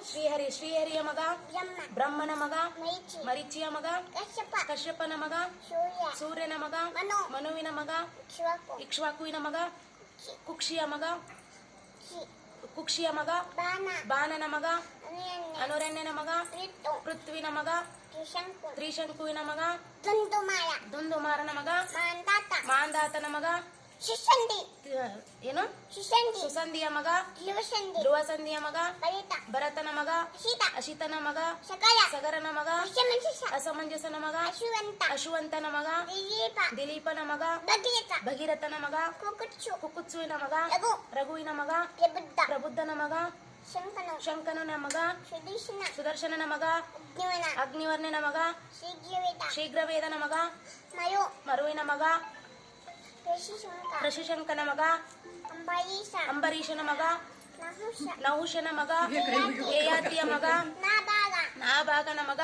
ಶ್ರೀಹರಿಯ ಮಗ ಬ್ರಹ್ಮನ ಮಗ ಮರೀಚಿಯ ಮಗ ಕಶ್ಯಪನ ಮಗ ಸೂರ್ಯನ ಮಗ ಮನುವಿನ ಮಗ ಇಕ್ಷ್ವಾಕುವಿನ ಮಗ ಕುಕ್ಷಿಯ ಮಗ ಬಾಣನ ಮಗ ಅನುರಣ್ಯನ ಮಗ ಪೃಥ್ವಿನ ಮಗ ತ್ರಿಶಂಕುವಿನ ಮಗ ದುಂದುಮಾರನ ಮಗ ಮಾಂದಾತನ ಮಗ ಏನು ಸುಸಂಧಿಯ ಮಗ ಧ್ರುವಸಂಧಿಯ ಮಗ ಭರತನ ಮಗ ಅಶಿತನ ಮಗ ಸಗರನ ಮಗ ಅಸಮಂಜಸನ ಮಗ ಅಶುವಂತನ ಮಗ ದಿಲೀಪನ ಮಗ ಭಗೀರಥನ ಮಗ ಕುಕುತ್ಸುವಿನ ಮಗ ರಘುವಿನ ಮಗ ಪ್ರಬುದ್ಧನ ಮಗ ಶಂಕನನ ಮಗ ಸುದರ್ಶನನ ಮಗ ಅಗ್ನಿವರ್ಣನ ಮಗ ಶೀಘ್ರವೇದನ ಮಗ ಮರುವಿನ ಮಗ ಋಷಿಶಂಕನ ಮಗ ಅಂಬರೀಷನ ಮಗ ನಹುಷನ ಮಗ ಯಯಾತಿಯ ಮಗ ನಾಭಾಗನ ಮಗ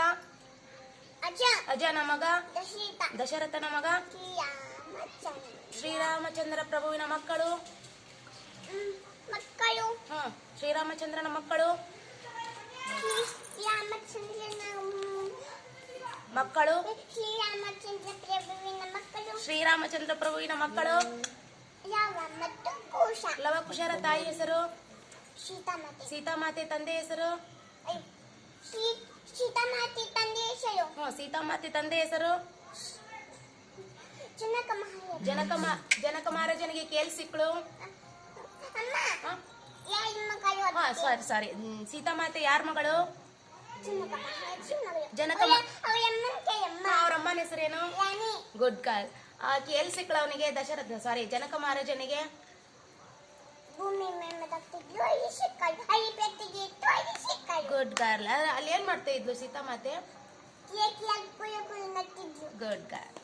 ಅಜನ ಮಗ ದಶರಥನ ಮಗ ಶ್ರೀರಾಮಚಂದ್ರ ಪ್ರಭುವಿನ ಮಕ್ಕಳು ಶ್ರೀರಾಮಚಂದ್ರನ ಮಕ್ಕಳು ಶ್ರೀರಾಮಚಂದ್ರ ಪ್ರಭುವಿನ ಮಕ್ಕಳು ಲವಕುಶರ ತಾಯಿ ಹೆಸರು ಸೀತಾಮಾತೆ ತಂದೆ ಹೆಸರು ಸೀತಾಮಾತೆ ತಂದೆ ಹೆಸರು ಜನಕ ಮಹಾರಾಜನಿಗೆ ಕೇಳಿಸಿಕ್ಳು ಸಾರಿ ಸೀತಾಮಾತೆ ಯಾರ ಮಗಳು ಅವ್ರ ಅಮ್ಮನ ಹೆಸರೇನು ಗುಡ್ ಗರ್ಲ್ ಕೇಳಿಸಿಕ್ಳು ಅವನಿಗೆ ಜನಕ ಮಹಾರಾಜನಿಗೆ ಗುಡ್ ಗರ್ಲ್ ಅಲ್ಲಿ ಏನ್ ಮಾಡ್ತಾ ಇದ್ಲು ಸೀತಾಮಾತೆ ಗುಡ್ ಗರ್ಲ್